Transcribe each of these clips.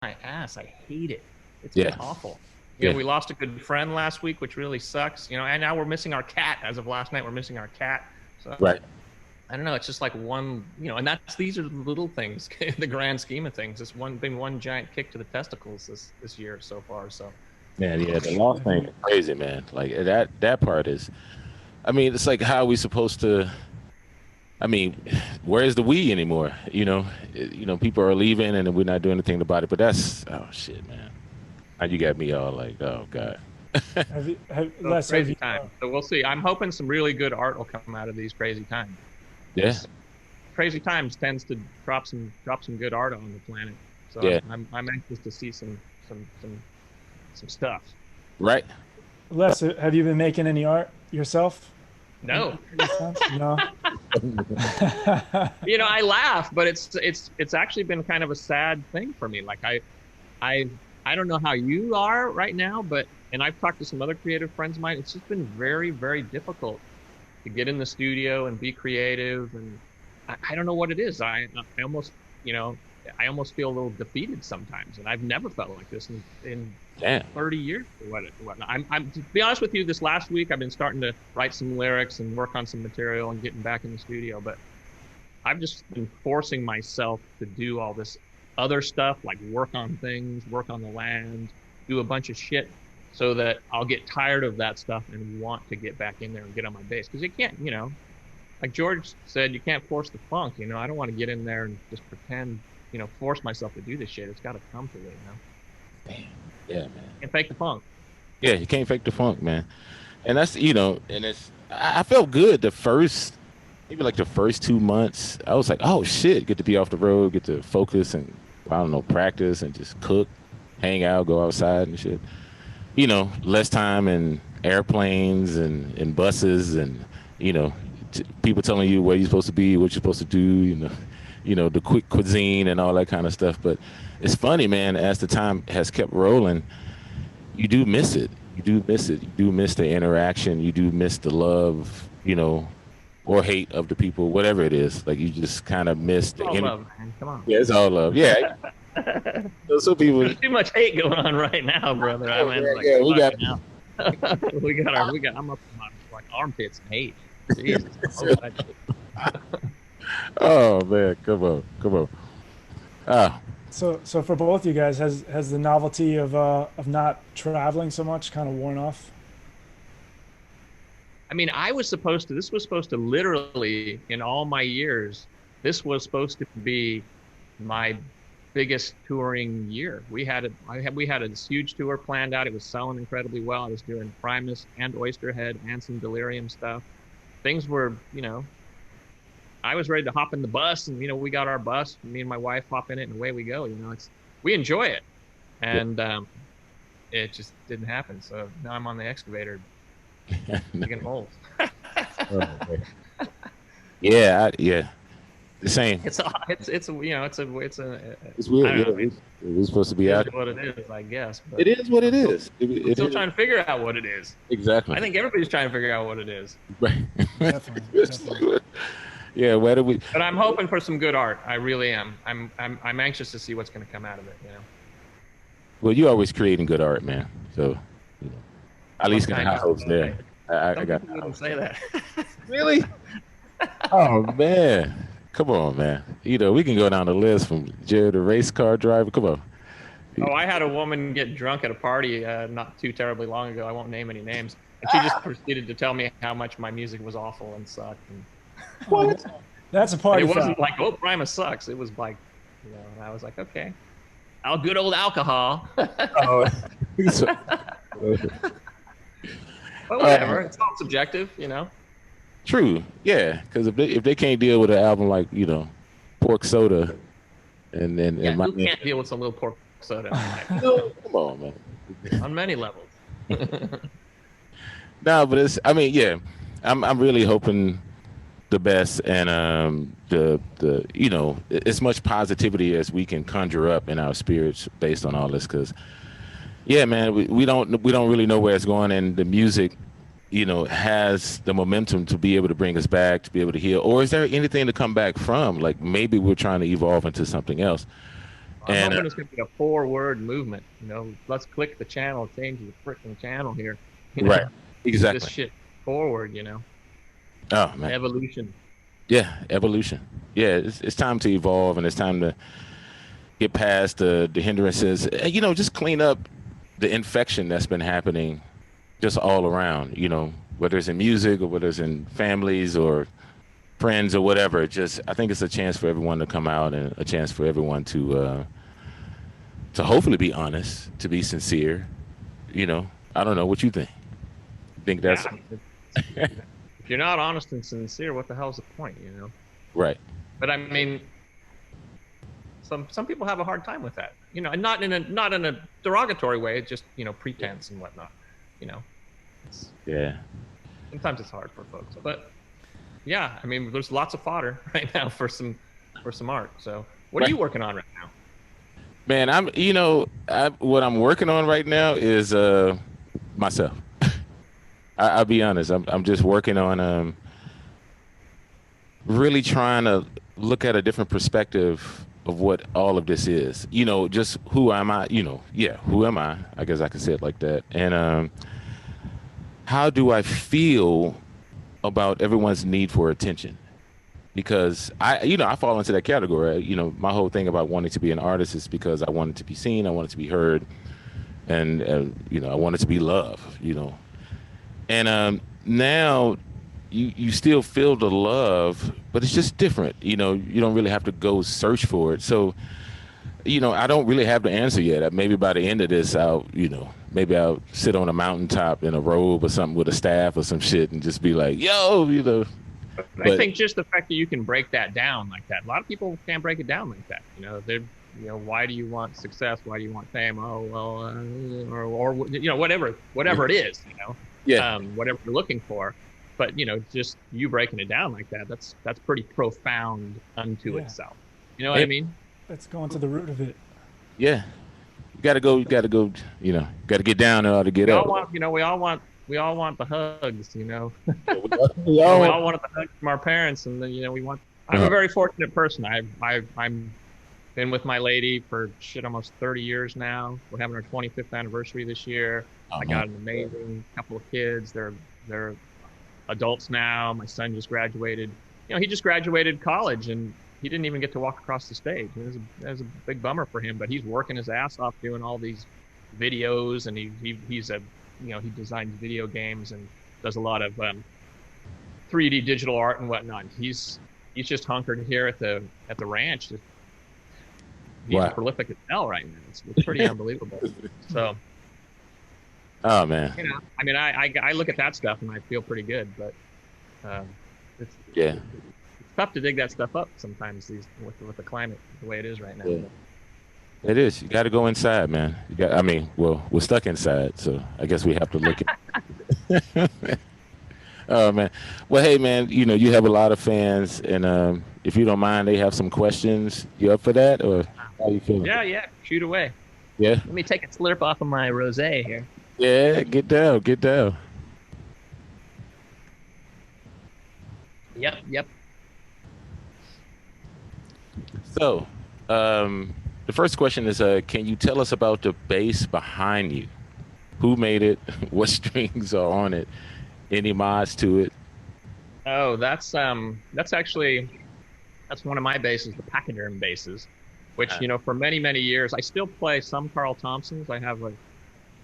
my ass. I hate it. It's been Yeah. awful. Yeah. We lost a good friend last week, which really sucks. And now we're missing our cat. As of last night, we're missing our cat. So Right. I don't know. It's just like and these are the little things in the grand scheme of things. It's been one giant kick to the testicles this year so far. So Man, yeah, the loss thing is crazy, man. Like that part is. I mean, it's like how are we supposed to? I mean, where's the we anymore? People are leaving and we're not doing anything about it. But that's shit, man. Now you got me all like, oh god. so it's Les, have crazy you, time. So we'll see. I'm hoping some really good art will come out of these crazy times. Yeah, Crazy times tends to drop some good art on the planet. So yeah, I'm anxious to see some stuff. right. Les, have you been making any art yourself? No, No. I laugh, but it's actually been kind of a sad thing for me. Like I I don't know how you are right now, and I've talked to some other creative friends of mine. It's just been very, very difficult to get in the studio and be creative. And I don't know what it is. I almost, I almost feel a little defeated sometimes. And I've never felt like this in Damn. 30 years or whatnot. I'm to be honest with you, this last week, I've been starting to write some lyrics and work on some material and getting back in the studio. But I've just been forcing myself to do all this other stuff, like work on things, work on the land, do a bunch of shit so that I'll get tired of that stuff and want to get back in there and get on my bass. Because you can't, like George said, you can't force the funk. I don't want to get in there and just pretend, force myself to do this shit. It's got to come to it, Damn. Yeah, man. And fake the funk. Yeah, you can't fake the funk, man. And that's and I felt good maybe like the first 2 months. I was like, oh shit, get to be off the road, get to focus and I don't know, practice and just cook, hang out, go outside and shit. Less time in airplanes and in buses and people telling you where you're supposed to be, what you're supposed to do, the quick cuisine and all that kind of stuff. But it's funny, man, as the time has kept rolling, you do miss it. You do miss it. You do miss the interaction. You do miss the love, or hate of the people, whatever it is. Like you just kind of miss It's the all energy. love, man. Come on. Yeah, it's all love. Yeah. Some people. There's too much hate going on right now, brother. I mean, Yeah, we got. I'm up to my like armpits and hate. Jesus. Oh man, come on. Ah, So for both you guys, has the novelty of not traveling so much kind of worn off? I mean, this was supposed to literally, in all my years, this was supposed to be my biggest touring year. We had this huge tour planned out. It was selling incredibly well. I was doing Primus and Oysterhead and some Delirium stuff. Things were, I was ready to hop in the bus and, we got our bus, me and my wife hop in it and away we go. We enjoy it. And, it just didn't happen. So now I'm on the excavator digging holes. yeah, yeah. The same. It's weird. I don't know, Yeah, we're supposed to be out. it is what it is, I guess. But It is what it is. I'm still trying to figure out what it is. Exactly. I think everybody's trying to figure out what it is. Right. Definitely. Yeah. Where do we? But I'm hoping for some good art. I really am. I'm anxious to see what's going to come out of it. Well, you're always creating good art, man. So, at least got kind high of- hopes there. I got. I wouldn't say that. Really? Oh man, come on, man. We can go down the list from Jared, the race car driver. Come on. Oh, I had a woman get drunk at a party not too terribly long ago. I won't name any names. And she just proceeded to tell me how much my music was awful and sucked. And What? That's a party it foul. wasn't like, oh, Primus sucks. It was like, and I was like, okay. Good old alcohol. Oh. But whatever. It's all subjective, True. Yeah, because if they can't deal with an album like Pork Soda, and who can't deal with some little pork soda come on, man. on many levels? No, but yeah, I'm really hoping the best and the as much positivity as we can conjure up in our spirits based on all this, because yeah, man, we don't really know where it's going, and the music has the momentum to be able to bring us back, to be able to heal. Or is there anything to come back from? Like maybe we're trying to evolve into something else. I'm And hoping it's going to be a 4-word movement. Let's click the channel, change the freaking channel here. right, Move this exactly. shit forward. Oh man, Evolution. yeah, evolution. Yeah, it's time to evolve, and it's time to get past the hindrances. Just clean up the infection that's been happening just all around. Whether it's in music or whether it's in families or friends or whatever. Just I think it's a chance for everyone to come out and a chance for everyone to hopefully be honest, to be sincere. I don't know what you think. Think that's Yeah. If you're not honest and sincere, what the hell's the point? right? But I mean, some people have a hard time with that. And not in a derogatory way. It's just pretense and whatnot. It's, Yeah. sometimes it's hard for folks, but yeah, I mean, there's lots of fodder right now for some art. So, what are you working on right now? Man, what I'm working on right now is myself. I'll be honest. I'm just working on really trying to look at a different perspective of what all of this is. Just who am I? Yeah, who am I? I guess I could say it like that. And how do I feel about everyone's need for attention? Because I fall into that category. My whole thing about wanting to be an artist is because I wanted to be seen, I wanted to be heard, and I wanted to be loved. And now you still feel the love, but it's just different. You don't really have to go search for it. So, I don't really have the answer yet. Maybe by the end of this, maybe I'll sit on a mountaintop in a robe or something with a staff or some shit and just be like, yo. I think just the fact that you can break that down like that. A lot of people can't break it down like that. They're, why do you want success? Why do you want fame? Oh, well, or whatever it is, Yeah. Whatever you're looking for. But, just you breaking it down like that, that's pretty profound unto itself. You know what I mean? Let's go into the root of it. Yeah. You gotta go, gotta get down in order to get We up. we all want the hugs, We we all all want the hugs from our parents, and then I'm a very fortunate person. I'm been with my lady for almost 30 years now. We're having our 25th anniversary this year. I got an amazing couple of kids. They're adults now. My son just graduated. He just graduated college, and he didn't even get to walk across the stage. It was a big bummer for him, but he's working his ass off doing all these videos, and he's he designs video games and does a lot of 3D digital art and whatnot. He's just hunkered here at the ranch. He's prolific as hell right now. It's pretty unbelievable. So, oh man, I mean, I look at that stuff and I feel pretty good, but it's tough to dig that stuff up sometimes with the climate the way it is right now. Yeah. It is. You got to go inside, man. We're stuck inside, so I guess we have to look at. Oh man. Well, hey man, you have a lot of fans, and if you don't mind, they have some questions. You up for that, or how you feeling? Yeah. Shoot away. Yeah. Let me take a slurp off of my rosé here. Yeah, get down. Yep. So, the first question is, can you tell us about the bass behind you? Who made it? What strings are on it? Any mods to it? Oh, that's one of my basses, the pachyderm basses, which, for many, many years, I still play some Carl Thompsons. I have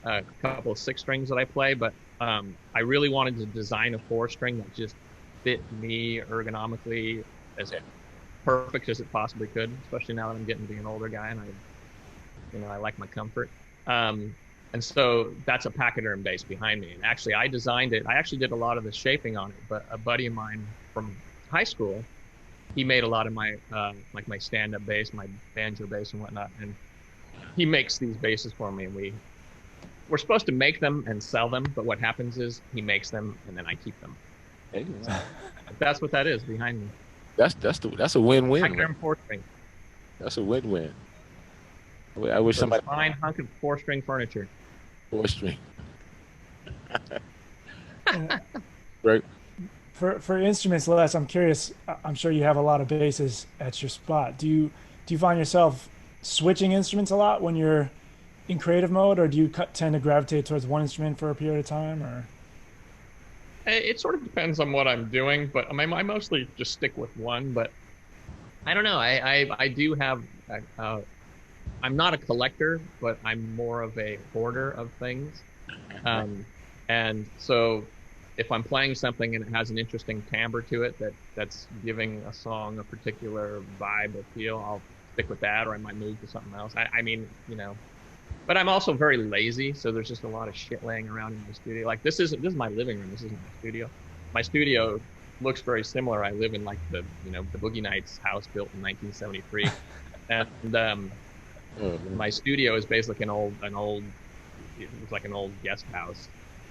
a couple of 6-strings that I play, but I really wanted to design a 4-string that just fit me ergonomically as perfect as it possibly could, especially now that I'm getting to be an older guy and I like my comfort. And so that's a pachyderm bass behind me. And actually, I designed it. I actually did a lot of the shaping on it, but a buddy of mine from high school, he made a lot of my like my stand-up bass, my banjo bass and whatnot. And he makes these basses for me, and we're supposed to make them and sell them, but what happens is he makes them and then I keep them. Hey, that's what that is behind me. That's a win-win. Pachyderm 4-string. That's a win-win. I wish somebody fine hunk of 4-string furniture. 4-string. Right. For instruments, Les, I'm curious. I'm sure you have a lot of basses at your spot. Do you find yourself switching instruments a lot when you're in creative mode, or do you tend to gravitate towards one instrument for a period of time? Or It sort of depends on what I'm doing, but I mostly just stick with one. But I don't know. I do have. Uh, I'm not a collector, but I'm more of a hoarder of things. Um, and so if I'm playing something and it has an interesting timbre to it that's giving a song a particular vibe or feel, I'll stick with that, or I might move to something else. I mean, but I'm also very lazy, so there's just a lot of shit laying around in my studio. Like this is my living room. This isn't my studio. My studio looks very similar. I live in like the Boogie Nights house built in 1973, and my studio is basically it was like an old guest house,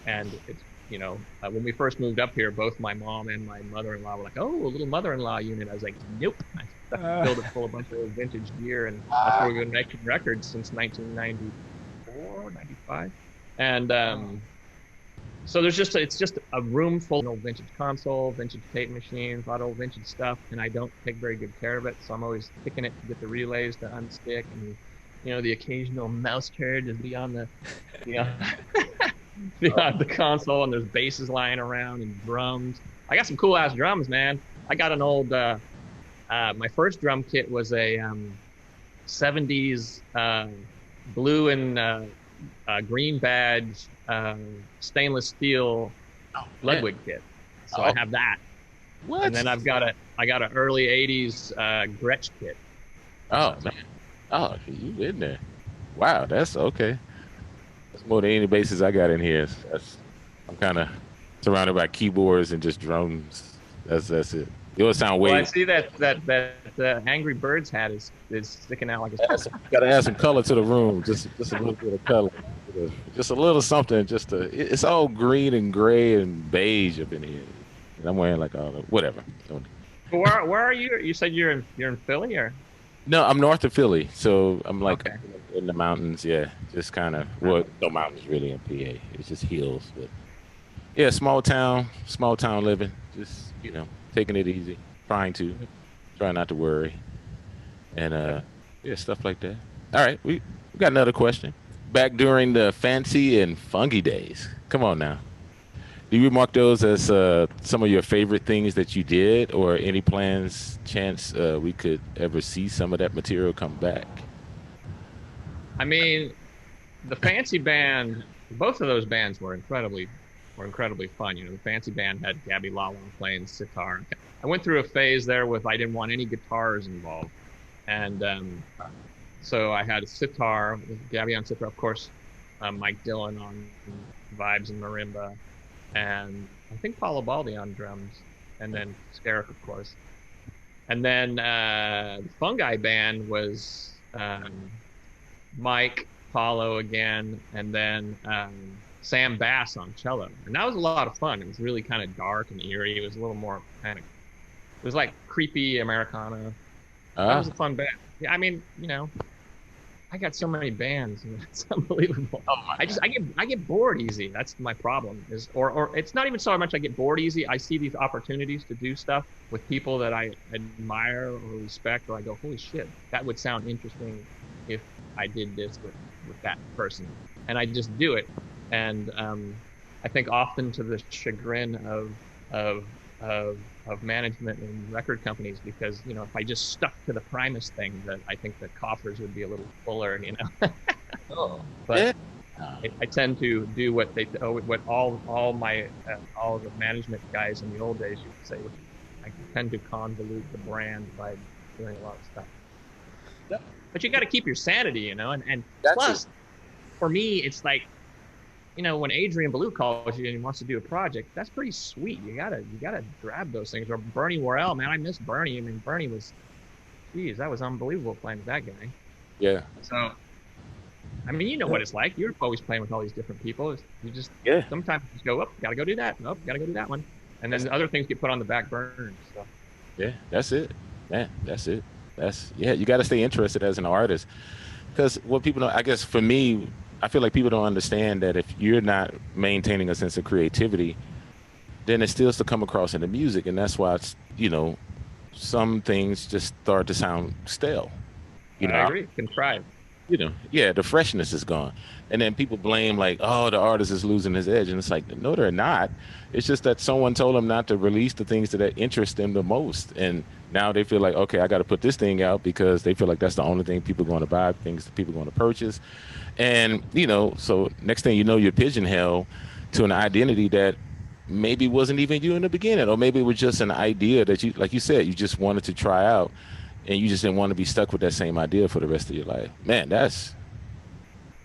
and it's when we first moved up here, both my mom and my mother-in-law were like, "Oh, a little mother-in-law unit." I was like, "Nope." I filled it full of a bunch of vintage gear, and that's where we've been making records since 1994, 95. And so it's just a room full of old vintage console, vintage tape machines, a lot of old vintage stuff, and I don't take very good care of it, so I'm always picking it to get the relays to unstick, and the occasional mouse turd is beyond beyond the console, and there's basses lying around and drums. I got some cool ass drums, man. I got an old my first drum kit was a 70s blue and green badge stainless steel Ludwig kit. So I have that. What? And then I got an early 80s Gretsch kit. Oh man. Oh, you in there? Wow, that's okay. That's more than any bases I got in here. I'm kind of surrounded by keyboards and just drums. That's it. You'll sound way. Well, I see that Angry Birds hat is sticking out like a. Gotta add some color to the room. Just a little bit of color. Just a little something. It's all green and gray and beige up in here. And I'm wearing like all the whatever. Where are you? You said you're in Philly, or? No, I'm north of Philly, so I'm like Okay. in the mountains. Yeah, just kind of no mountains really in PA. It's just hills, but yeah, small town living. Just taking it easy, trying not to worry, and yeah, stuff like that. All right, we got another question. Back during the fancy and funky days, come on now. Do you mark those as some of your favorite things that you did, or any chance we could ever see some of that material come back? I mean, the Fancy Band, both of those bands were incredibly fun. The Fancy Band had Gabby Lala playing sitar. I went through a phase there with I didn't want any guitars involved, and so I had a sitar with Gabby on sitar, of course, Mike Dillon on vibes and marimba, and I think Paulo Baldi on drums, and then Scarrick, of course. And then the Fungi Band was Mike, Paulo again, and then Sam Bass on cello. And that was a lot of fun. It was really kind of dark and eerie. It was a little more it was like creepy Americana. That was a fun band. Yeah, I mean, I got so many bands. It's unbelievable. Oh I get bored easy. That's my problem. Or it's not even so much I get bored easy. I see these opportunities to do stuff with people that I admire or respect, or I go, holy shit, that would sound interesting if I did this with that person, and I just do it. And I think often to the chagrin of management and record companies, because if I just stuck to the Primus thing, that I think the coffers would be a little fuller, Oh, But yeah. I tend to do what all the management guys in the old days used to say. I tend to convolute the brand by doing a lot of stuff. Yeah. But you got to keep your sanity, and That's plus, for me, it's like, when Adrian Ballou calls you and he wants to do a project, that's pretty sweet. You gotta grab those things. Or Bernie Worrell, man, I miss Bernie. I mean, Bernie was, geez, that was unbelievable playing with that guy. Yeah. So, I mean, you know what it's like. You're always playing with all these different people. You just sometimes you just go, gotta go do that. Nope, gotta go do that one. And then other things get put on the back burner and stuff. Yeah, that's it, man. That's it. You got to stay interested as an artist, because what people don't, I guess for me, I feel like people don't understand that if you're not maintaining a sense of creativity, then it still to come across in the music, and that's why it's, some things just start to sound stale. You I know, agree. Contrived. yeah, the freshness is gone. And then people blame like, oh, the artist is losing his edge. And it's like, no, they're not. It's just that someone told them not to release the things that interest them the most. And now they feel like, okay, I got to put this thing out because they feel like that's the only thing people are going to buy, things that people are going to purchase. And, so next thing you know, you're pigeonholed to an identity that maybe wasn't even you in the beginning, or maybe it was just an idea that you, like you said, you just wanted to try out and you just didn't want to be stuck with that same idea for the rest of your life. Man, that's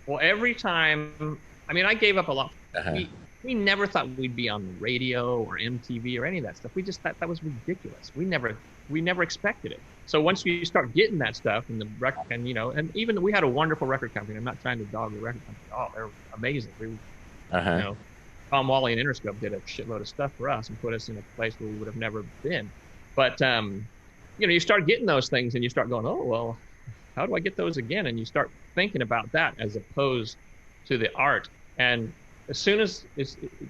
Well, every time, I mean, I gave up a lot. uh-huh. We never thought we'd be on the radio or MTV or any of that stuff. We just thought that was ridiculous. We never expected it. So once you start getting that stuff and the record, and and even we had a wonderful record company. I'm not trying to dog the record company. Oh, they're amazing. Uh-huh. Tom Wally and Interscope did a shitload of stuff for us and put us in a place where we would have never been. But you start getting those things and you start going, oh well, how do I get those again? And you start thinking about that as opposed to the art. And as soon as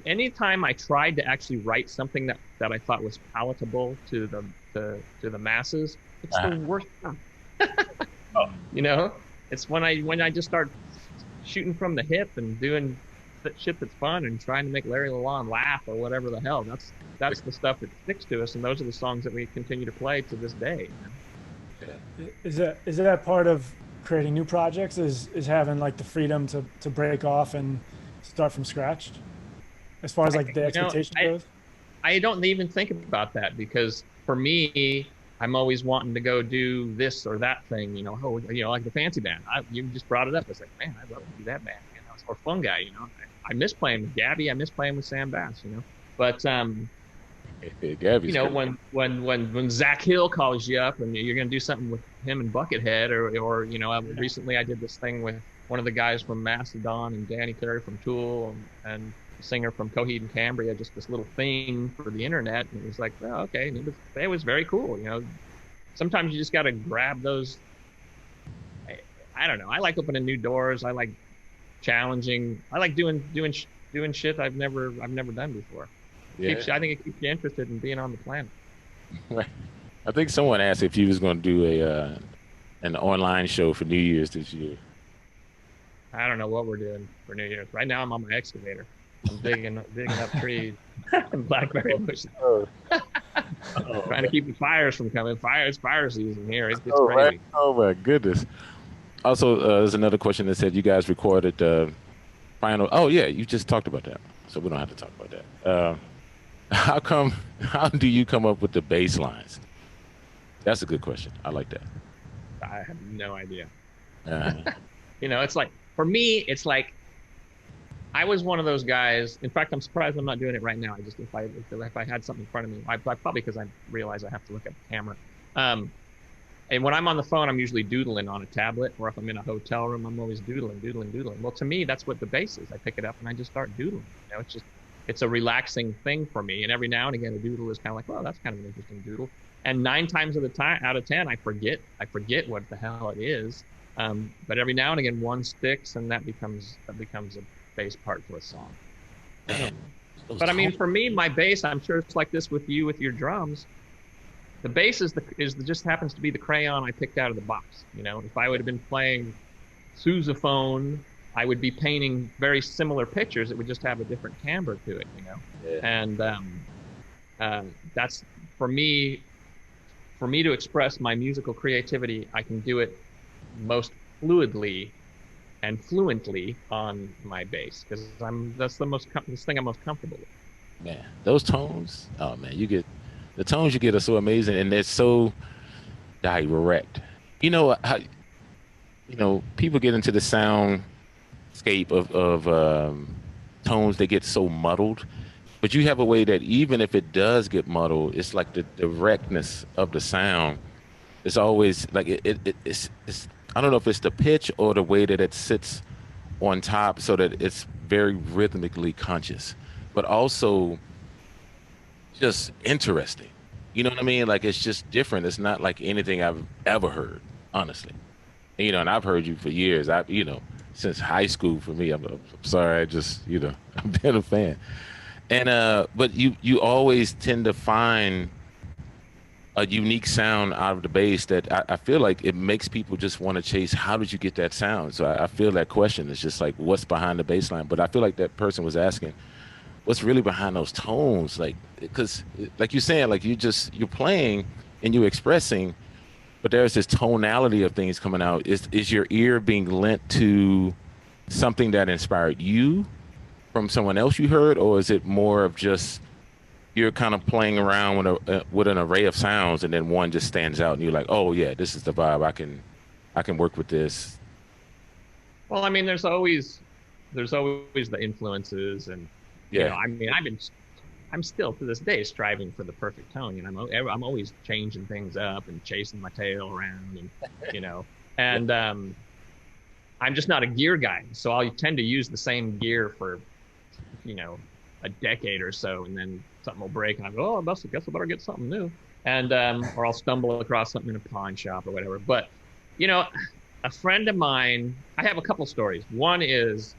anytime I tried to actually write something that I thought was palatable to the masses, it's the worst stuff. It's when I just start shooting from the hip and doing that shit that's fun and trying to make Larry Lalonde laugh or whatever the hell. That's the stuff that sticks to us, and those are the songs that we continue to play to this day. Is that part of creating new projects? Is having like the freedom to break off and start from scratch, as far as like the expectation goes? I don't even think about that because for me, I'm always wanting to go do this or that thing. Like the fancy band. You just brought it up. It's like, man, I'd love to do that band. Or Fungi. I miss playing with Gabby. I miss playing with Sam Bass. But Gabby's when Zach Hill calls you up and you're going to do something with him and Buckethead, or recently I did this thing with one of the guys from Mastodon and Danny Carey from Tool and the singer from Coheed and Cambria, just this little thing for the internet, and it was like, oh, okay, and it was very cool. Sometimes you just got to grab those. I don't know. I like opening new doors. I like challenging. I like doing shit I've never done before. Yeah. I think it keeps you interested in being on the planet. I think someone asked if you was going to do an online show for New Year's this year. I don't know what we're doing for New Year's. Right now I'm on my excavator. I'm digging up trees and blackberry bushes. Trying to keep the fires from coming. It's fire season here. It's crazy. Right. Oh my goodness. Also, there's another question that said you guys recorded the final. Oh yeah, you just talked about that, so we don't have to talk about that. How do you come up with the bass lines? That's a good question. I like that. I have no idea. Uh-huh. It's like, for me, it's like I was one of those guys. In fact, I'm surprised I'm not doing it right now. I just if I had something in front of me, I probably, because I realize I have to look at the camera. And when I'm on the phone, I'm usually doodling on a tablet, or if I'm in a hotel room, I'm always doodling. Well, to me, that's what the bass is. I pick it up and I just start doodling. It's a relaxing thing for me. And every now and again, a doodle is kind of like, well, that's kind of an interesting doodle. And 9 times out of 10, I forget what the hell it is. But every now and again, one sticks, and that becomes a bass part to a song. But I mean, for me, my bass, I'm sure it's like this with you with your drums. The bass just happens to be the crayon I picked out of the box. If I would have been playing sousaphone, I would be painting very similar pictures. It would just have a different timbre to it, Yeah. And that's for me. For me to express my musical creativity, I can do it most fluidly and fluently on my bass because that's the thing I'm most comfortable with. Man, those tones. Oh man, the tones you get are so amazing, and they're so direct. People get into the soundscape of tones. They get so muddled, but you have a way that even if it does get muddled, it's like the directness of the sound. It's always like it's. I don't know if it's the pitch or the way that it sits on top, so that it's very rhythmically conscious, but also just interesting. You know what I mean? Like, it's just different. It's not like anything I've ever heard, honestly. And I've heard you for years. Since high school for me. I'm sorry. I've been a fan. And but you always tend to find a unique sound out of the bass that I feel like it makes people just want to chase. How did you get that sound? So I feel that question is just like, what's behind the bass line? But I feel like that person was asking, what's really behind those tones? Like, because like you're saying, like you're playing and you're expressing, but there's this tonality of things coming out. Is your ear being lent to something that inspired you from someone else you heard, or is it more of just you're kind of playing around with an array of sounds, and then one just stands out, and you're like, oh yeah, this is the vibe. I can work with this. Well, I mean, there's always the influences, and Yeah, I mean, I'm still to this day striving for the perfect tone. I'm always changing things up and chasing my tail around, and you know, and I'm just not a gear guy, so I'll tend to use the same gear for a decade or so, and then something will break, and I go, oh, I guess I better get something new, and or I'll stumble across something in a pawn shop or whatever. But you know, a friend of mine, I have a couple stories. One is,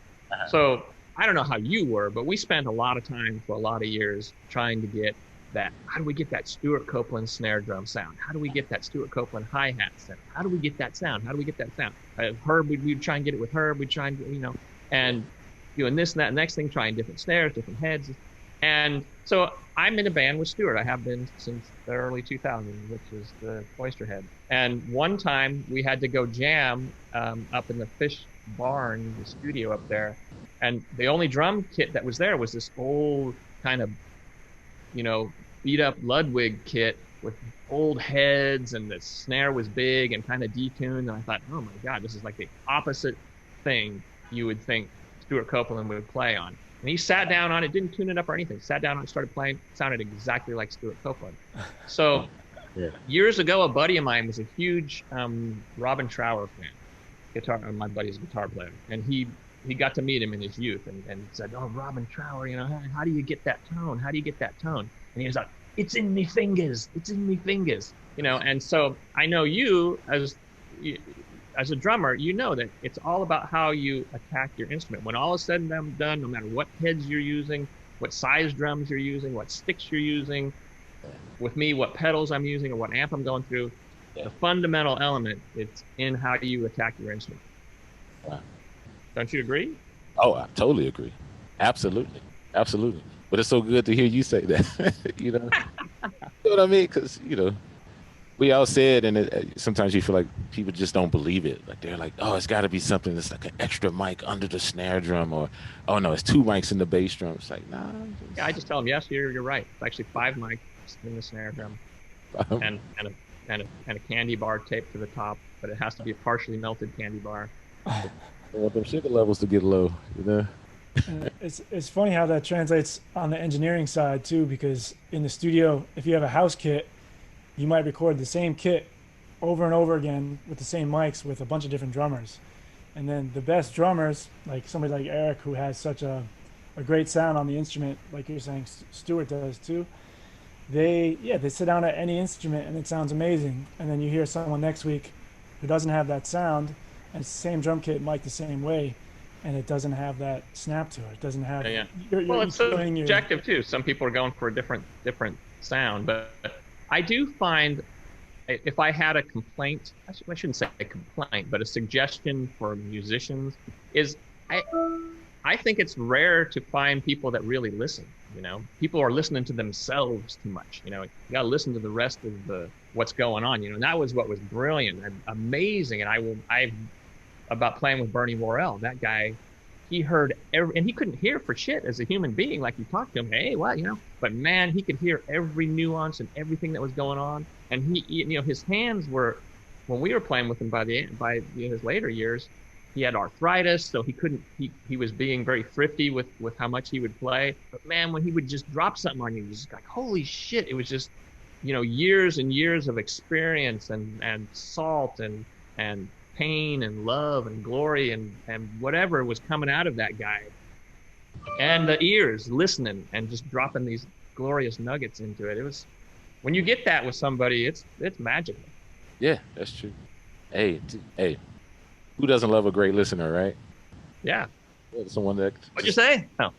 so I don't know how you were, but we spent a lot of time for a lot of years trying to get that. How do we get that Stuart Copeland snare drum sound? How do we get that Stuart Copeland hi-hat sound? How do we get that sound? How do we get that sound? Herb, we'd try and get it with Herb. We'd try and, and doing this and that. Next thing, trying different snares, different heads. And so I'm in a band with Stuart. I have been since the early 2000s, which is the Oysterhead. And one time we had to go jam up in the Fish Barn, the studio up there. And the only drum kit that was there was this old kind of, beat up Ludwig kit with old heads, and the snare was big and kind of detuned. And I thought, oh my God, this is like the opposite thing you would think Stuart Copeland would play on. And he sat down on it, didn't tune it up or anything. Sat down on it, started playing. It sounded exactly like Stuart Copeland. So years ago, a buddy of mine was a huge Robin Trower fan. My buddy's a guitar player, and he got to meet him in his youth, and said, "Oh, Robin Trower, how do you get that tone? How do you get that tone?" And he was like, "It's in me fingers. It's in me fingers." And so I know you as a drummer, that it's all about how you attack your instrument. When all is said and done, no matter what heads you're using, what size drums you're using, what sticks you're using, with me, what pedals I'm using or what amp I'm going through, the fundamental element, it's in how you attack your instrument. Wow. Don't you agree? Oh, I totally agree. Absolutely. Absolutely. But it's so good to hear you say that. You know what I mean? Because, we all said, and sometimes you feel like people just don't believe it. Like they're like, oh, it's got to be something that's like an extra mic under the snare drum, or, oh no, it's 2 mics in the bass drum. It's like, nah. Yeah, I just tell them, yes, you're right. It's actually 5 mics in the snare drum, and a candy bar taped to the top, but it has to be a partially melted candy bar. I want them sugar levels to get low, It's funny how that translates on the engineering side too, because in the studio, if you have a house kit, you might record the same kit over and over again with the same mics with a bunch of different drummers. And then the best drummers, like somebody like Eric, who has such a great sound on the instrument, like you're saying Stuart does too, they sit down at any instrument and it sounds amazing. And then you hear someone next week who doesn't have that sound, and it's the same drum kit mic'd the same way, and it doesn't have that snap to it. It doesn't have. Yeah. You're it's subjective too. Some people are going for a different sound, but I do find, if I had a complaint, I shouldn't say a complaint, but a suggestion for musicians is, I think it's rare to find people that really listen. People are listening to themselves too much. You got to listen to the rest of what's going on. And that was what was brilliant and amazing. And about playing with Bernie Worrell, that guy, he heard and he couldn't hear for shit as a human being. Like, you talk to him, hey, what, but man, he could hear every nuance and everything that was going on. And he his hands were, when we were playing with him by his later years, he had arthritis, so he was being very thrifty with how much he would play. But man, when he would just drop something on you, it was just like, holy shit. It was just, years and years of experience and salt and pain and love and glory and whatever was coming out of that guy, and the ears listening and just dropping these glorious nuggets into it. It was, when you get that with somebody, it's magical. Yeah, that's true. Hey, who doesn't love a great listener, right? Yeah. Someone that. What'd you say? Oh.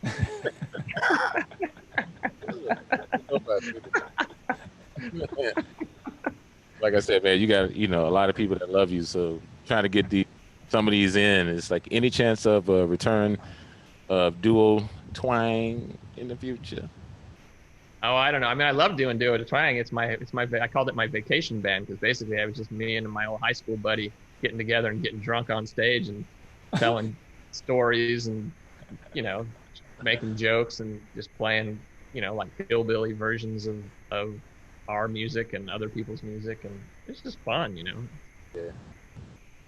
like I said, man, you got, you know, a lot of people that love you. So trying to get some of these in, it's like any chance of a return of dual twang in the future. Oh, I don't know. I mean, I love doing Duo to Twang. It's my I called it my vacation band because basically I was just me and my old high school buddy getting together and getting drunk on stage and telling stories and, you know, making jokes and just playing, you know, like hillbilly versions of our music and other people's music, and it's just fun, you know. Yeah.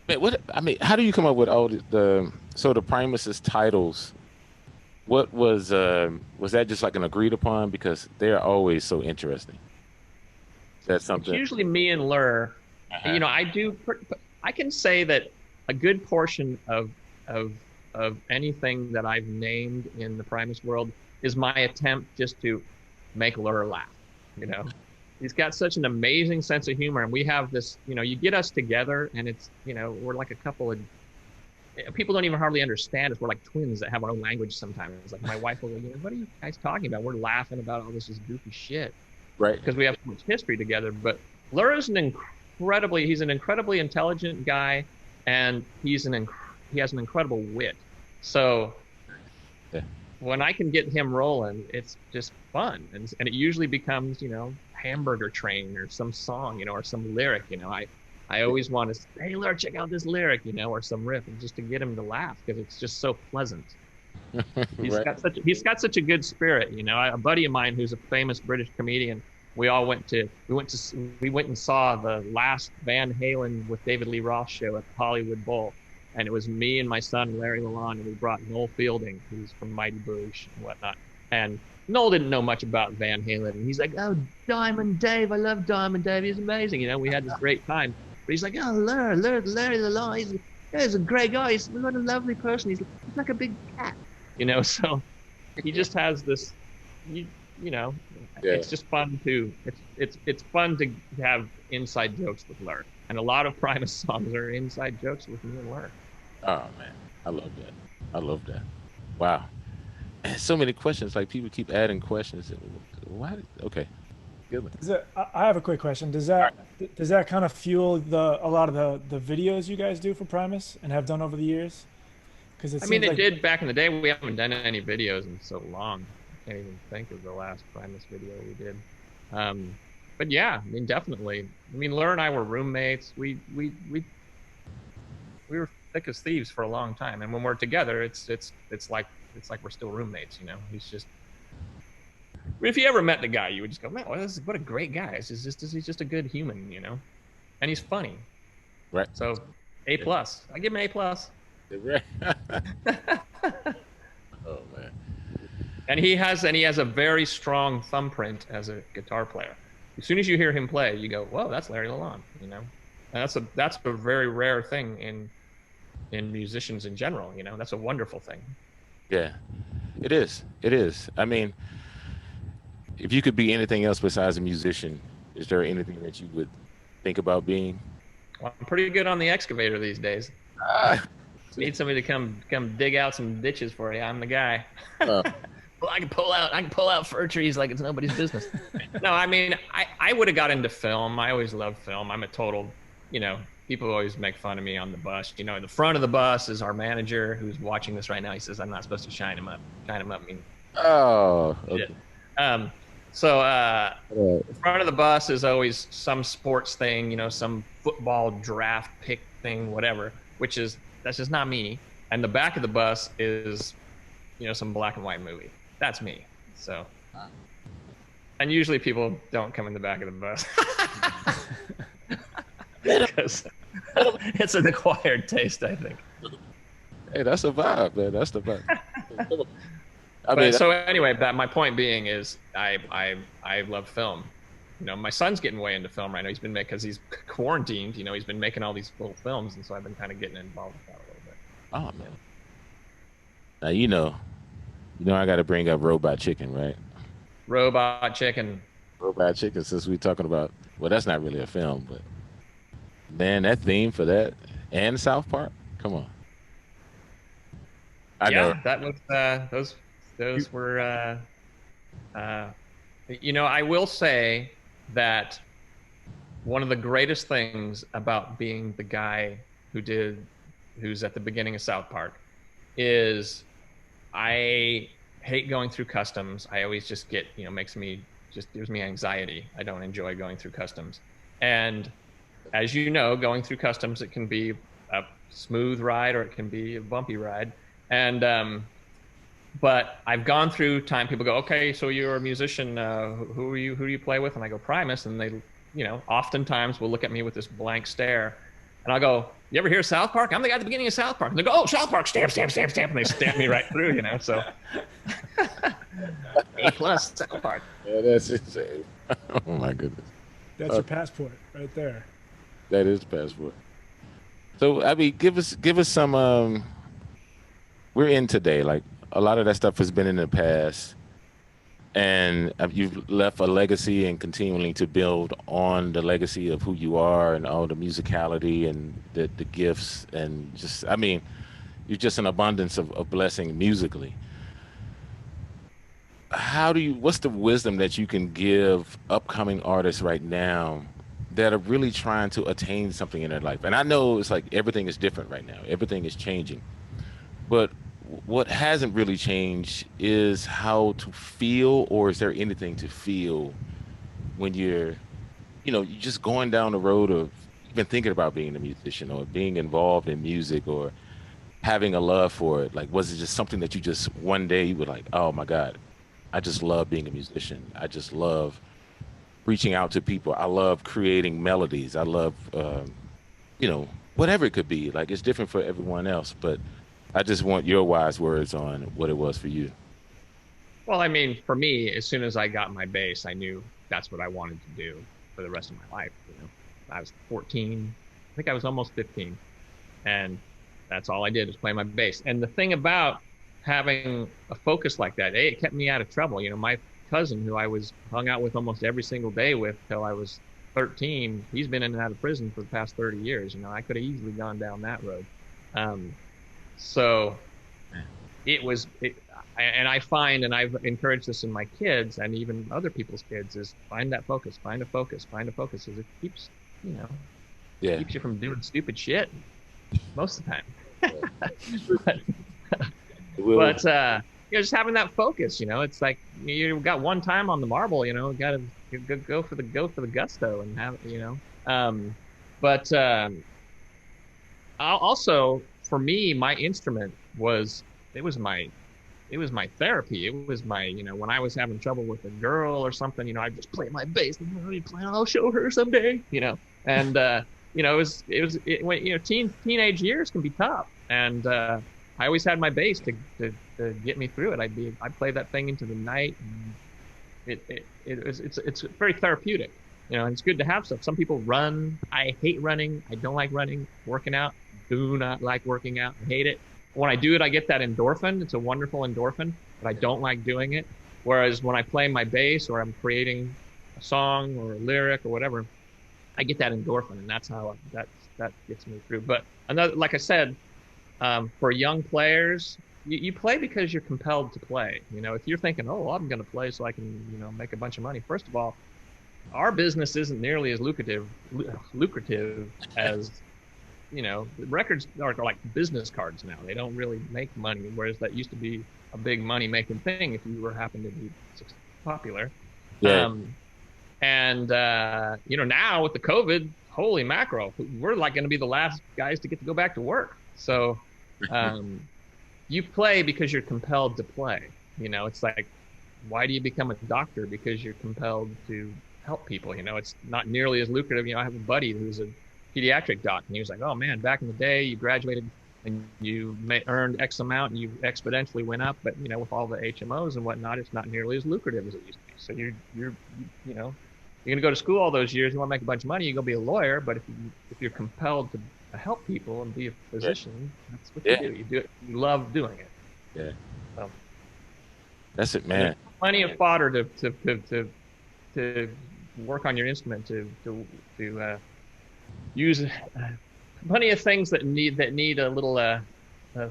Man, what I mean, how do you come up with all the Primus's titles? What was that just like an agreed upon? Because they're always so interesting. That's It's something. usually me and Lur. Uh-huh. You know, I can say that a good portion of of anything that I've named in the Primus world is my attempt just to make Lur laugh. You know, he's got such an amazing sense of humor, and we have this. You know, you get us together, and it's, you know, we're like a couple of people don't even hardly understand us. We're like twins that have our own language sometimes. It's like my wife will go, "What are you guys talking about?" We're laughing about all this goofy shit Right. because we have so much history together. But Lur is he's an incredibly intelligent guy, and he has an incredible wit. So Yeah. when I can get him rolling, it's just fun, and it usually becomes, you know, Hamburger Train or some song, you know, or some lyric. You know, I always want to say, "Hey, Lur, check out this lyric," you know, or some riff, and just to get him to laugh because it's just so pleasant. Right. He's got such a good spirit, you know. A buddy of mine who's a famous British comedian. We went and saw the last Van Halen with David Lee Roth show at the Hollywood Bowl, and it was me and my son Larry Lalonde, and we brought Noel Fielding, who's from Mighty Boosh and whatnot. And Noel didn't know much about Van Halen, and he's like, "Oh, Diamond Dave, I love Diamond Dave. He's amazing." You know, we had this great time. But he's like, "Oh, Larry Lalonde, he's a great guy. He's what a lovely person. He's like a big cat." You know, so he just has this, you, you know, Yeah. it's just fun to it's fun to have inside jokes with Lur, and a lot of Primus songs are inside jokes with me and Lur. Oh man, I love that. I love that. Wow. And so many questions. Like people keep adding questions. Why? Okay. Good one. I have a quick question. Does that kind of fuel a lot of the videos you guys do for Primus and have done over the years? Because it I mean, seems it like did back in the day. We haven't done any videos in so long. I can't even think of the last Primus video we did. But yeah, I mean, definitely. I mean, Lur and I were roommates. We were thick as thieves for a long time, and when we're together, it's like we're still roommates. You know, he's just. If you ever met the guy, you would just go, "Man, what a great guy! He's just a good human, you know, and he's funny." Right. So, A Yeah. plus. I give him A plus. Right. Oh man. And he has a very strong thumbprint as a guitar player. As soon as you hear him play, you go, "Whoa, that's Larry Lalonde," you know. And that's a very rare thing in musicians in general. You know, that's a wonderful thing. Yeah. It is. It is. I mean, if you could be anything else besides a musician, is there anything that you would think about being? Well, I'm pretty good on the excavator these days. Ah, Need somebody to come dig out some ditches for you. I'm the guy. uh, Well, I can pull out fir trees like it's nobody's business. No, I mean, I would have got into film. I always loved film. I'm a total, you know, people always make fun of me on the bus. You know, in the front of the bus is our manager who's watching this right now. He says I'm not supposed to shine him up. Shine him up, I mean, oh, shit. okay. So Right. the front of the bus is always some sports thing, you know, some football draft pick thing, whatever, that's just not me. And the back of the bus is, you know, some black and white movie. That's me. So, and usually people don't come in the back of the bus because it's an acquired taste, I think. Hey, that's a vibe, man. That's the vibe. I But mean, so anyway, my point being is I love film. You know, my son's getting way into film right now. Because he's quarantined. You know, he's been making all these little films, and so I've been kind of getting involved with that a little bit. oh man. Now I got to bring up Robot Chicken, right? Robot Chicken. Robot Chicken. Since we're talking about, well, that's not really a film, but man, that theme for that and South Park. Come on. I know. Yeah, that was those were. You know, I will say that one of the greatest things about being the guy who's at the beginning of South Park is I hate going through customs. I always just get, gives me anxiety. I don't enjoy going through customs. And as you know, going through customs, it can be a smooth ride or it can be a bumpy ride. And, but I've gone through time. People go, okay, so you're a musician. Who do you play with? And I go, Primus. And they, oftentimes will look at me with this blank stare. And I'll go, you ever hear South Park? I'm the guy at the beginning of South Park. And they go, oh, South Park, stamp, stamp, stamp, stamp. And they stamp me right through, so. A+ South Park. Yeah, that's insane. Oh, my goodness. That's your passport right there. That is the passport. So, I mean, give us some, we're in today. Like, a lot of that stuff has been in the past. And you've left a legacy and continuing to build on the legacy of who you are and all the musicality and the gifts. And just, I mean, you're just an abundance of blessing musically. What's the wisdom that you can give upcoming artists right now that are really trying to attain something in their life? And I know it's like everything is different right now. Everything is changing. But what hasn't really changed is how to feel, or is there anything to feel when you're just going down the road of even thinking about being a musician or being involved in music or having a love for it? Like, was it just something that you just one day you were like, oh my God, I just love being a musician. I just love reaching out to people. I love creating melodies. I love, whatever it could be. Like, it's different for everyone else, but I just want your wise words on what it was for you. Well, I mean, for me, as soon as I got my bass, I knew that's what I wanted to do for the rest of my life. I was 14, I think I was almost 15, and that's all I did was play my bass. And the thing about having a focus like that, it kept me out of trouble. My cousin, who I was hung out with almost every single day with till I was 13, he's been in and out of prison for the past 30 years. I could have easily gone down that road. So and I find, and I've encouraged this in my kids and even other people's kids, is find that focus, find a focus, because it keeps, keeps you from doing stupid shit most of the time. but just having that focus, it's like you got one time on the marble, got to go for the gusto and have, but also, for me, my instrument was my therapy. It was my, when I was having trouble with a girl or something, I'd just play my bass and I'll show her someday, and teenage years can be tough, and I always had my bass to get me through it. I'd play that thing into the night, and it's very therapeutic, and it's good to have stuff. Some people run. I hate running. I don't like running. Working out, do not like working out. I hate it. When I do it, I get that endorphin. It's a wonderful endorphin, but I don't like doing it. Whereas when I play my bass or I'm creating a song or a lyric or whatever, I get that endorphin, and that's how that gets me through. But like I said, for young players, you play because you're compelled to play. If you're thinking, oh, I'm going to play so I can, make a bunch of money. First of all, our business isn't nearly as lucrative as, records are like business cards now. They don't really make money, whereas that used to be a big money making thing if you happen to be popular. Yeah. Now with the COVID, holy mackerel, we're like going to be the last guys to get to go back to work. So you play because you're compelled to play. It's like, why do you become a doctor? Because you're compelled to help people. It's not nearly as lucrative. I have a buddy who's a pediatric doc, and he was like, oh man, back in the day you graduated and you earned X amount and you exponentially went up, but with all the HMOs and whatnot, it's not nearly as lucrative as it used to be. So you're going to go to school all those years, you want to make a bunch of money, you go be a lawyer. But if you're compelled to help people and be a physician, that's what you do. You do it, you love doing it. Yeah. So, that's it, man. Plenty of fodder to work on your instrument, to use plenty of things that need a little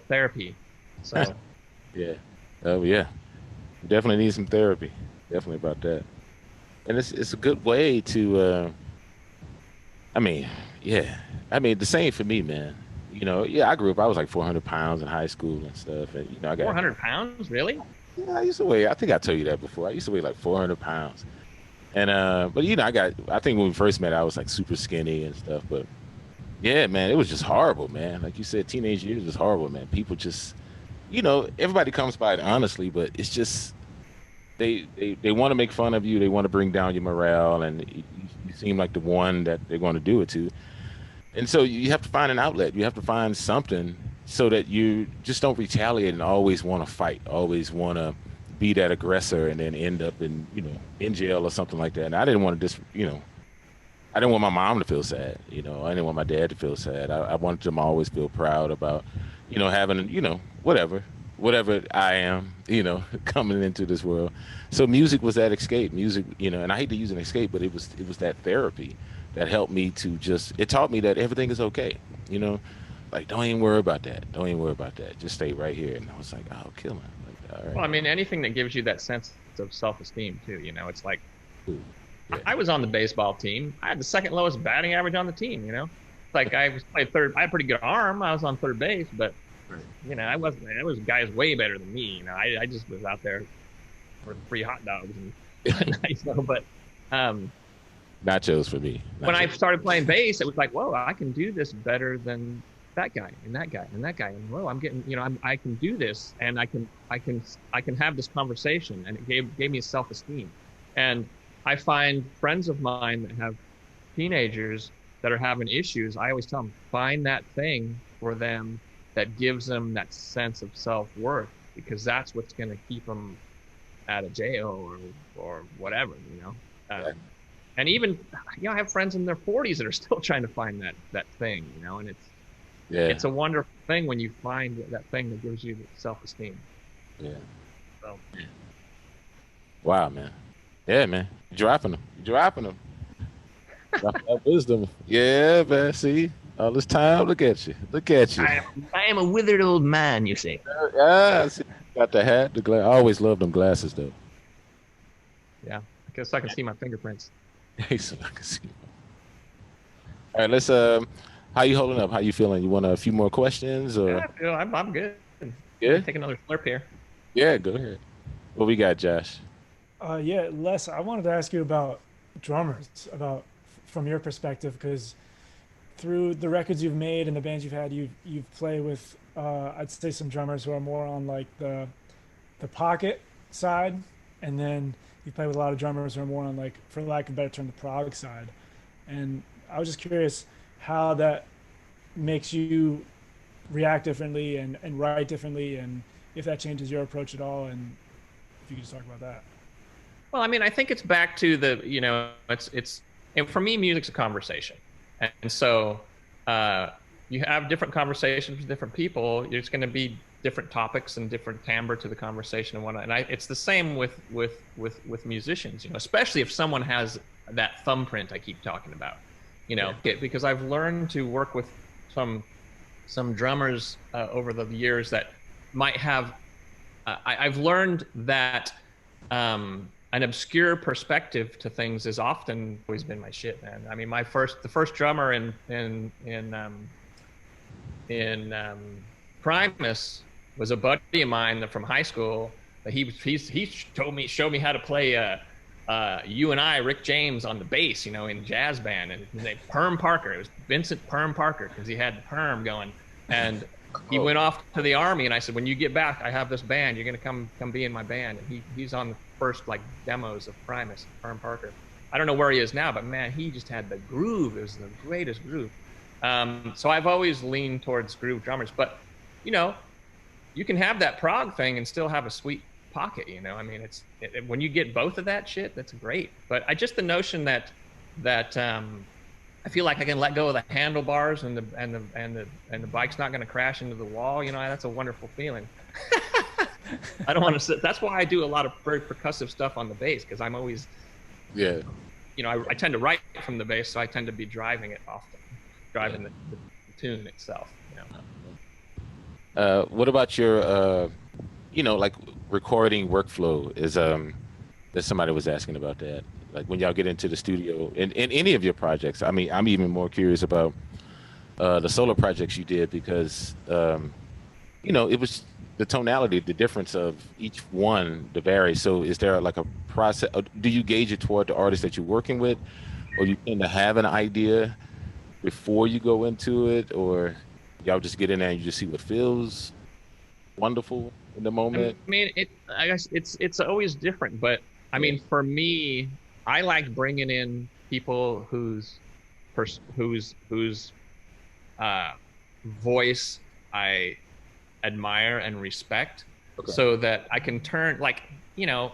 therapy. So yeah. Oh yeah. Definitely need some therapy. Definitely about that. And it's a good way to I mean, yeah. I mean, the same for me, man. You know, yeah, I grew up. I was like 400 pounds in high school and stuff, and you know, I got 400 pounds, really? yeah. I used to weigh. I think I told you that before. I used to weigh like 400 pounds, and but you know, I got. I think when we first met, I was like super skinny and stuff, but yeah, man, it was just horrible, man. Like you said, teenage years was horrible, man. People just, you know, everybody comes by it honestly, but it's just they want to make fun of you. They want to bring down your morale, and you seem like the one that they're going to do it to. And so you have to find an outlet. You have to find something so that you just don't retaliate and always want to fight, always want to be that aggressor, and then end up in in jail or something like that. And I didn't want to just I didn't want my mom to feel sad. I didn't want my dad to feel sad. I wanted them to always feel proud about, having, whatever I am, coming into this world. So music was that escape. Music, and I hate to use an escape, but it was that therapy that helped me to it taught me that everything is okay. Like don't even worry about that. Don't even worry about that. Just stay right here. And I was like, oh, kill him. Like, all right. Well, I mean, anything that gives you that sense of self-esteem too, it's like, Ooh, yeah. I was on the baseball team. I had the second lowest batting average on the team, Like I was played third. I had a pretty good arm. I was on third base, but I wasn't. There was guys way better than me. I just was out there for free hot dogs and but nachos for me. Nachos. When I started playing bass, it was like, whoa, I can do this better than that guy and that guy and that guy. And whoa, I'm getting, I can do this, and I can have this conversation, and it gave me self-esteem. And I find friends of mine that have teenagers that are having issues. I always tell them, find that thing for them that gives them that sense of self-worth, because that's what's going to keep them out of jail or whatever, And even, I have friends in their 40s that are still trying to find that thing, and it's a wonderful thing when you find that thing that gives you self-esteem. Yeah. So. Wow, man. Yeah, man. You're dropping them. Drop that wisdom. Yeah, man. See? All this time, look at you. I am a withered old man, you see. Yeah, see, got the hat, the glass. I always loved them glasses, though. Yeah, I guess I can see my fingerprints. So I can see. All right, let's. How you holding up? How you feeling? You want a few more questions, or? Yeah, I'm good. Yeah. Take another slurp here. Yeah, go ahead. What we got, Josh? Yeah, Les, I wanted to ask you about drummers, from your perspective, because through the records you've made and the bands you've had, you've played with, I'd say, some drummers who are more on like the pocket side, and then you play with a lot of drummers who are more on, like, for lack of a better term, the prog side. And I was just curious how that makes you react differently and write differently, and if that changes your approach at all, and if you could just talk about that. Well, I mean, I think it's back to and for me, music's a conversation. And so you have different conversations with different people. There's going to be different topics and different timbre to the conversation and whatnot. And it's the same with musicians, especially if someone has that thumbprint I keep talking about, because I've learned to work with some drummers over the years that might have, I've learned that an obscure perspective to things has often always been my shit, man. I mean, the first drummer in Primus was a buddy of mine from high school. He showed me how to play You and I, Rick James, on the bass, in jazz band, and his name Perm Parker. It was Vincent Perm Parker, because he had Perm going, and he went off to the Army. And I said, when you get back, I have this band. You're gonna come be in my band. And he's on the first demos of Primus, Perm Parker. I don't know where he is now, but man, he just had the groove. It was the greatest groove. So I've always leaned towards groove drummers, but you can have that prog thing and still have a sweet pocket. I mean, when you get both of that shit, that's great. But the notion that I feel like I can let go of the handlebars and the bike's not going to crash into the wall. That's a wonderful feeling. I don't want to sit. That's why I do a lot of very percussive stuff on the bass, because I'm always, I tend to write from the bass, so I tend to be driving it often, the tune itself. What about your, like recording workflow? That somebody was asking about that. Like when y'all get into the studio in any of your projects. I mean, I'm even more curious about the solo projects you did because it was the tonality, the difference of each one to vary. So is there like a process? Do you gauge it toward the artist that you're working with, or you tend to have an idea before you go into it, or y'all just get in there and you just see what feels wonderful in the I moment? mean, I guess it's always different, but I Yeah. mean, for me, I like bringing in people whose uh, voice I admire and respect, Okay. so that I can turn like you know.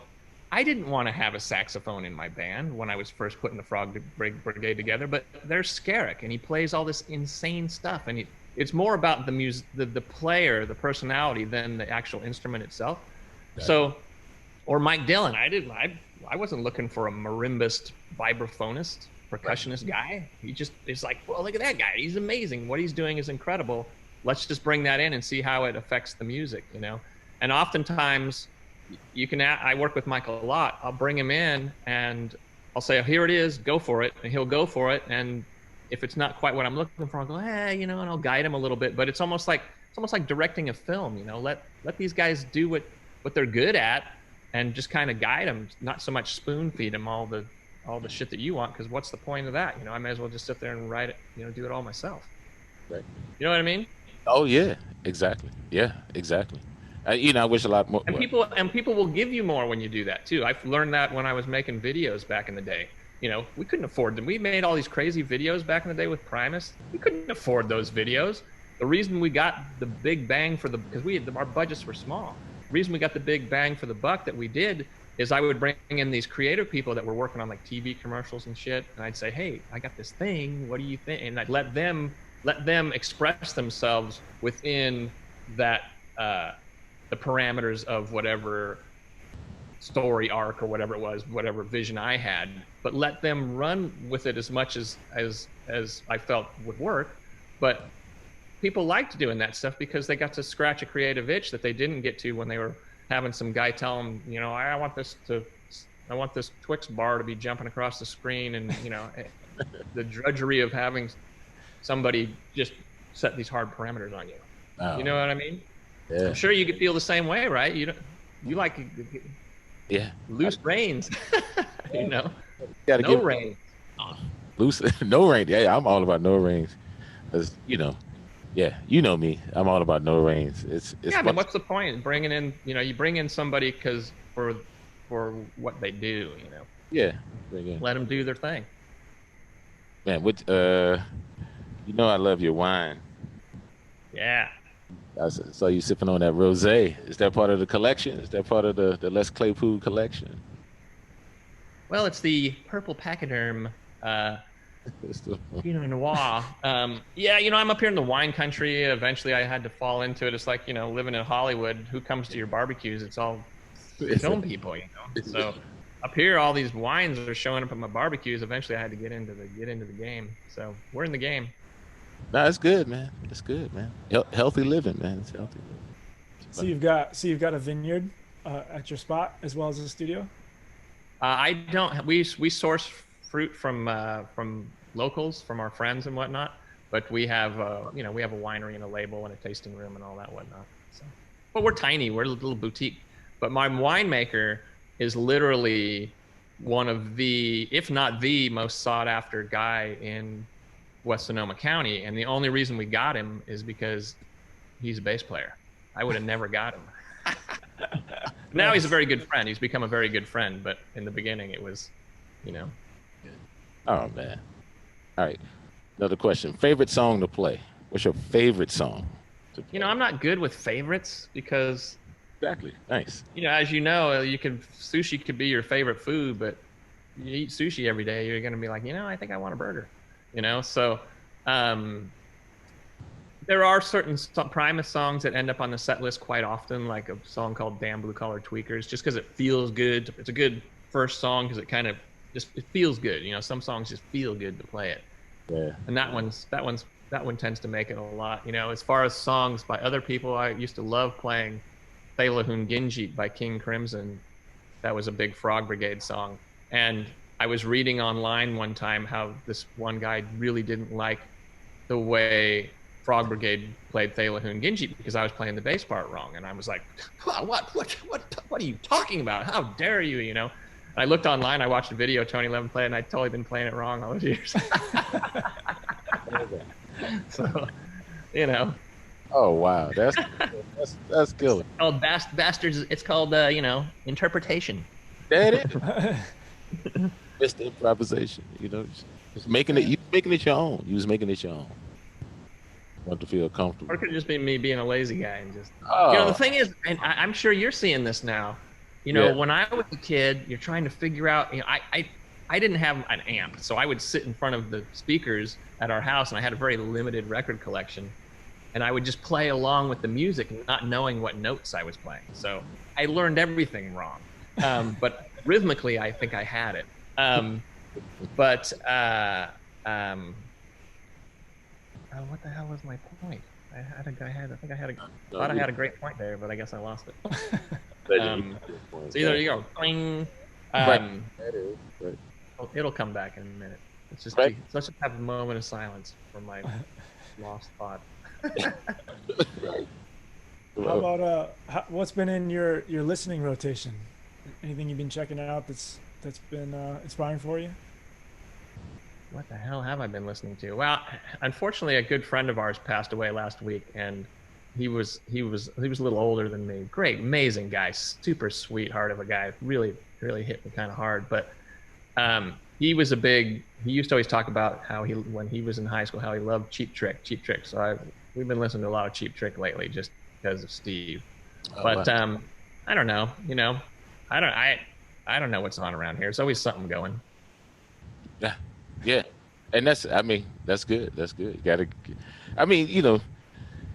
I didn't want to have a saxophone in my band when I was first putting the Brigade together, but there's Skerrick, and he plays all this insane stuff, and it's more about the music, the player, the personality, than the actual instrument itself. Gotcha. So, or Mike Dillon, I wasn't looking for a marimbist, vibraphonist, Right. percussionist guy. He just is like, well, look at that guy, he's amazing. What he's doing is incredible. Let's just bring that in and see how it affects the music, you know. And oftentimes, I work with Mike a lot. I'll bring him in and I'll say, oh, here it is, go for it, and he'll go for it. And if it's not quite what I'm looking for, I'll go, hey, and I'll guide him a little bit. But it's almost like directing a film, Let these guys do what they're good at, and just kind of guide them, not so much spoon feed them all the shit that you want, because what's the point of that? I may as well just sit there and write it, do it all myself. Right. You know what I mean? Oh yeah, exactly. Yeah, exactly. I wish a lot more. And people will give you more when you do that too. I've learned that when I was making videos back in the day. We couldn't afford them. We made all these crazy videos back in the day with Primus. We couldn't afford those videos. The reason we got the big bang because our budgets were small. The reason we got the big bang for the buck that we did is I would bring in these creative people that were working on like TV commercials and shit, and I'd say, hey, I got this thing. What do you think? And I'd let them express themselves within that. The parameters of whatever story arc or whatever it was, whatever vision I had, but let them run with it as much as I felt would work. But people liked doing that stuff because they got to scratch a creative itch that they didn't get to when they were having some guy tell them, I want this Twix bar to be jumping across the screen, and the drudgery of having somebody just set these hard parameters on you. Oh, You know what I mean? yeah. I'm sure you could feel the same way, right? You like Yeah. loose reins, Gotta no give reins. loose no reins. Yeah, I'm all about no reins. Cause yeah, you know me. I'm all about no reins. It's Yeah, fun. but what's the point? Bringing in, you bring in somebody for what they do, Yeah. Bring in. let them do their thing. Man, I love your wine. Yeah. I saw you sipping on that rosé. Is that part of the collection? Is that part of the Les Claypool collection? Well, it's the Purple Pachyderm It's the- Pinot Noir. Yeah, I'm up here in the wine country. Eventually, I had to fall into it. It's like, living in Hollywood. Who comes to your barbecues? It's all film people, So up here, all these wines are showing up at my barbecues. Eventually, I had to get into the game. So we're in the game. No, it's good, man. It's good, man. Healthy living, man. It's healthy. So you've got a vineyard at your spot as well as a studio. I don't. We source fruit from locals, from our friends and whatnot. But we have we have a winery and a label and a tasting room and all that whatnot. So, but we're tiny. We're a little boutique. But my winemaker is literally one of the, if not the most sought after guy in West Sonoma County, and the only reason we got him is because he's a bass player. I would have never got him. Now he's a very good friend. He's become a very good friend, but in the beginning it was, Oh man. All right. Another question. Favorite song to play? What's your favorite song to play? I'm not good with favorites because, Exactly. Nice. as sushi could be your favorite food, but you eat sushi every day, you're going to be like, I think I want a burger, So, there are certain Primus songs that end up on the set list quite often, like a song called "Damn Blue Collar Tweakers," just because it feels good. It's a good first song because it feels good. Some songs just feel good to play it. Yeah. And that one tends to make it a lot. As far as songs by other people, I used to love playing Thela Hun Ginjit by King Crimson. That was a big Frog Brigade song. And I was reading online one time how this one guy really didn't like the way Frog Brigade played Thelahun Ginji because I was playing the bass part wrong, and I was like, what are you talking about? How dare you? You know. And I looked online, I watched a video of Tony Levin play, and I'd totally been playing it wrong all those years. So, you know. Oh wow, that's killer. It's called bastards. It's called you know, interpretation. That is. It's the improvisation, you know, just making it. You making it your own. You was making it your own. Want to feel comfortable. Or it could just be me being a lazy guy and just. Oh. You know, the thing is, and I'm sure you're seeing this now. You know, when I was a kid, you're trying to figure out. You know, I didn't have an amp, so I would sit in front of the speakers at our house, and I had a very limited record collection, and I would just play along with the music, not knowing what notes I was playing. So I learned everything wrong, but rhythmically, I think I had it. What the hell was my point? I thought I had a great point there, but I guess I lost it. So there you go. Cling. It'll come back in a minute. Let's just have a moment of silence for my lost thought. How about what's been in your listening rotation? Anything you've been checking out that's been inspiring for you? What the hell have I been listening to? Well, unfortunately, a good friend of ours passed away last week, and he was a little older than me. Great, amazing guy, super sweetheart of a guy. Really hit me kind of hard. But he used to always talk about how when he was in high school, how he loved Cheap Trick. So we've been listening to a lot of Cheap Trick lately, just because of Steve. But I don't know. You know, I don't know what's on around here. There's always something going. Yeah, and that's good. That's good. You gotta. I mean, you know,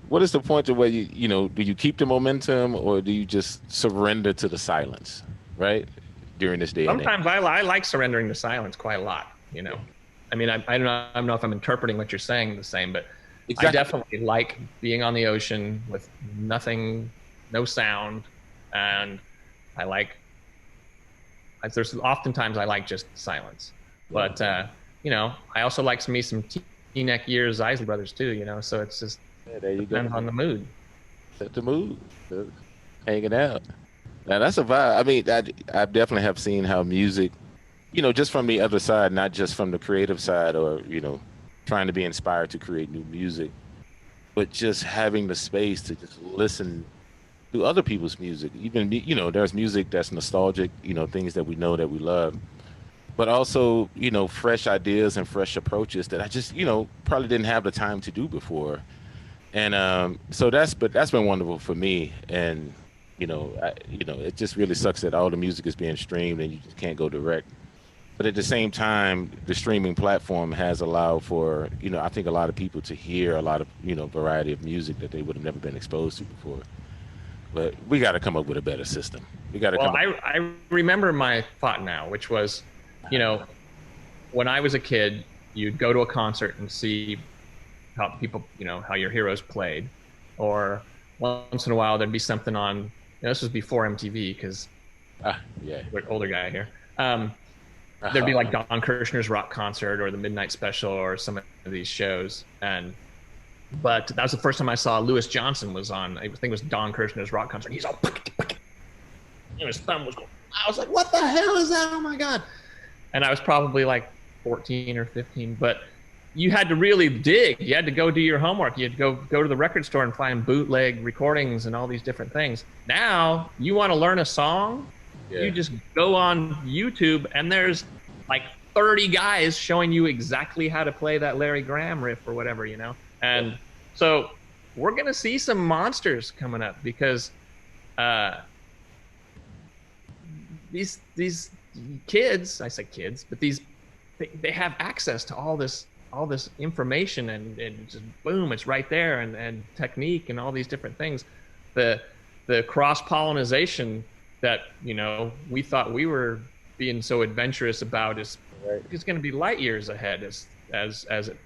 what is the point of where you know, do you keep the momentum or do you just surrender to the silence, right? During this day. Sometimes I like surrendering to silence quite a lot. You know, I mean, I don't know if I'm interpreting what you're saying the same, but exactly. I definitely like being on the ocean with nothing, no sound, and there's oftentimes I like just silence, but you know, I also like me some T-Neck Years Isley Brothers too, you know, so it's just there you depends go. on the mood. Set the mood, hanging out. Now that's a vibe. I mean, I definitely have seen how music, you know, just from the other side, not just from the creative side or, you know, trying to be inspired to create new music, but just having the space to just listen to other people's music. Even, you know, there's music that's nostalgic, you know, things that we know that we love, but also, you know, fresh ideas and fresh approaches that I just, you know, probably didn't have the time to do before. And so that's been wonderful for me. And, you know, it just really sucks that all the music is being streamed and you just can't go direct. But at the same time, the streaming platform has allowed for, you know, I think a lot of people to hear a lot of, you know, variety of music that they would have never been exposed to before. But we got to come up with a better system. We got to I remember my thought now, which was, you know, when I was a kid, you'd go to a concert and see how people, you know, how your heroes played, or once in a while there'd be something on. You know, this was before MTV because we're an older guy here. There'd be like Don Kirshner's rock concert or the Midnight Special or some of these shows, but that was the first time I saw Louis Johnson was on. I think it was Don Kirshner's rock concert. He's all, and his thumb was going. I was like, "What the hell is that? Oh my god!" And I was probably like 14 or 15, but you had to really dig. You had to go do your homework. You had to go to the record store and find bootleg recordings and all these different things. Now, you want to learn a song, you just go on YouTube and there's like 30 guys showing you exactly how to play that Larry Graham riff or whatever, you know? And so we're going to see some monsters coming up because these kids, I say kids, but they have access to all this information and just boom, it's right there, and technique and all these different things. The cross-pollinization that, you know, we thought we were being so adventurous about is going to be light years ahead as it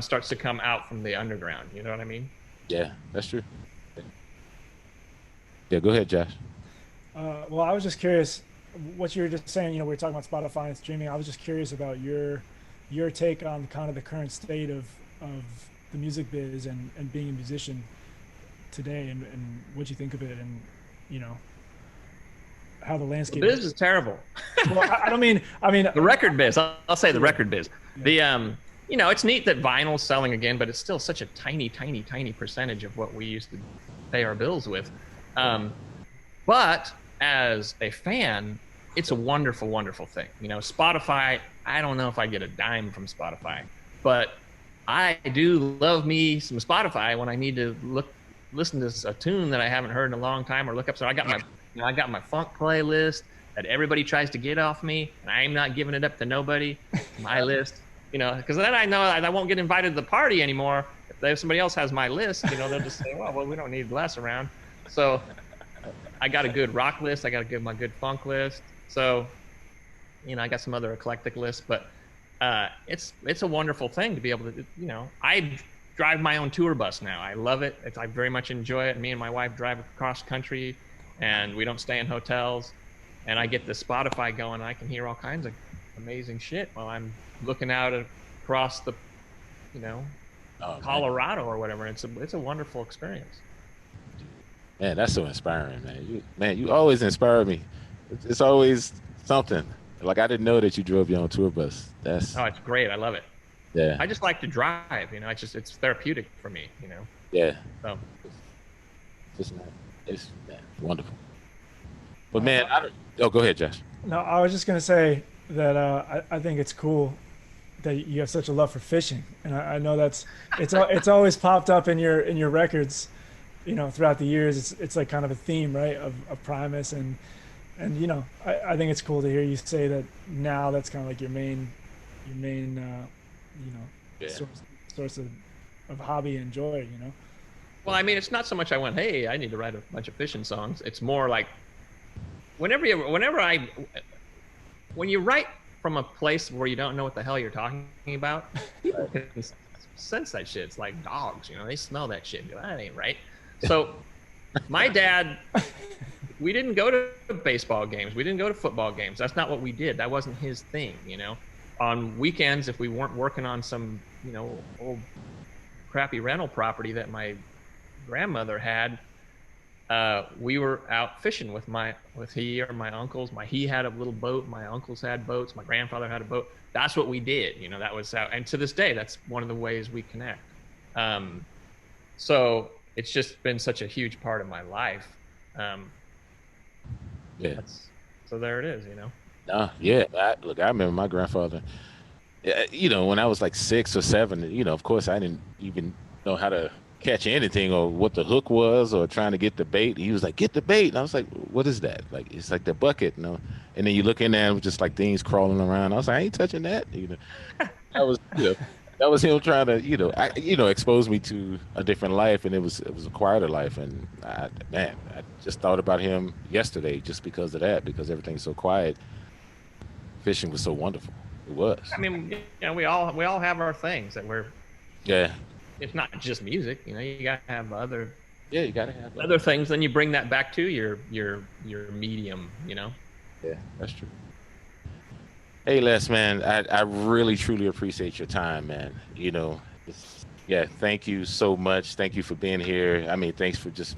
starts to come out from the underground. You know what I mean? Yeah, that's true. Yeah, go ahead, Josh. Well, I was just curious, what you were just saying, we were talking about Spotify and streaming. I was just curious about your take on kind of the current state of the music biz and being a musician today, and what you think of it, and how the landscape. The biz is terrible. Well, I don't mean. I mean the record biz. I'll say the record biz. Yeah. The it's neat that vinyl's selling again, but it's still such a tiny percentage of what we used to pay our bills with. But as a fan, it's a wonderful, wonderful thing. Spotify, I don't know if I get a dime from Spotify, but I do love me some Spotify when I need to listen to a tune that I haven't heard in a long time, or look up. So I got my funk playlist that everybody tries to get off me, and I'm not giving it up to nobody. My list, because then I know I won't get invited to the party anymore. If somebody else has my list, they'll just say, well, we don't need Les around. So I got a good rock list. I got my good funk list. So, I got some other eclectic lists, but it's a wonderful thing to be able to, I drive my own tour bus now. I love it. I very much enjoy it. Me and my wife drive across country, and we don't stay in hotels. And I get the Spotify going. And I can hear all kinds of amazing shit while I'm looking out across the, Colorado or whatever. It's a wonderful experience. Man, that's so inspiring, man. You always inspire me. It's always something. Like, I didn't know that you drove your own tour bus. It's great. I love it. Yeah. I just like to drive. It's therapeutic for me. Yeah. So. It's wonderful. But man, go ahead, Josh. No, I was just gonna say that I think it's cool that you have such a love for fishing, and I know it's always popped up in your records, throughout the years. It's like kind of a theme, right, of Primus, and I think it's cool to hear you say that now. That's kind of like your main source of hobby and joy. Well, I mean, it's not so much I went, hey, I need to write a bunch of fishing songs. It's more like when you write from a place where you don't know what the hell you're talking about, people can sense that shit. It's like dogs, they smell that shit. That ain't right. So my dad, we didn't go to baseball games. We didn't go to football games. That's not what we did. That wasn't his thing, On weekends, if we weren't working on some, old crappy rental property that my grandmother had, we were out fishing with my uncles. He had a little boat. My uncles had boats. My grandfather had a boat. That's what we did. That was how, and to this day, that's one of the ways we connect. So it's just been such a huge part of my life. Yeah. So there it is, Yeah. I remember my grandfather, when I was like 6 or 7, of course I didn't even know how to catch anything or what the hook was or trying to get the bait. He was like, get the bait. And I was like, what is that? Like, it's like the bucket, And then you look in there and it was just like things crawling around. I was like, I ain't touching that. That was, that was him trying to, expose me to a different life, and it was a quieter life. And I just thought about him yesterday just because of that, because everything's so quiet. Fishing was so wonderful. It was. I mean, we all have our things that we're. Yeah. It's not just music, you gotta have other. Yeah, you gotta have other things. Then you bring that back to your medium, Yeah, that's true. Hey, Les, man, I really truly appreciate your time, man. Thank you so much. Thank you for being here. I mean, thanks for the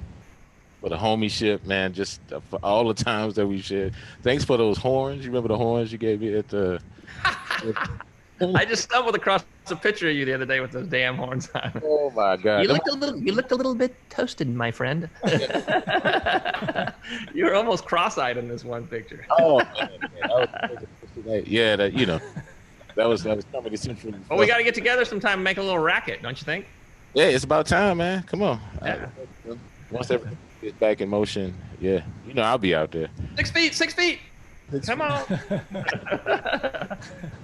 homieship, man. Just for all the times that we shared. Thanks for those horns. You remember the horns you gave me at the? I just stumbled across a picture of you the other day with those damn horns on. Oh my God! You looked a little bit toasted, my friend. You were almost cross-eyed in this one picture. Oh man. Yeah, that was Comedy Central. Well, we got to get together sometime and make a little racket, don't you think? Yeah, it's about time, man. Come on. Yeah. Once everything gets back in motion, yeah, I'll be out there. 6 feet. 6 feet. Come on.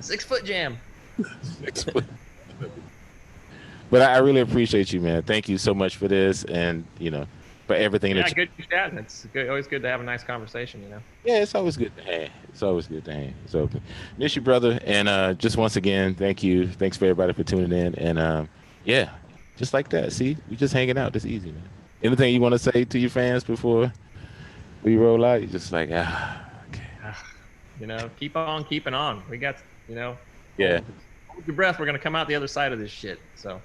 6 foot jam. 6 foot. But I really appreciate you, man. Thank you so much for this, and for everything that. Good chatting. It's always good to have a nice conversation, Yeah, it's always good to hang. So miss you, brother, and just once again, thank you. Thanks for everybody for tuning in, and just like that. See, we just hanging out. This easy, man. Anything you want to say to your fans before we roll out? You just like okay. You know, keep on keeping on. We got, you know, Yeah. hold your breath. We're gonna come out the other side of this shit. So.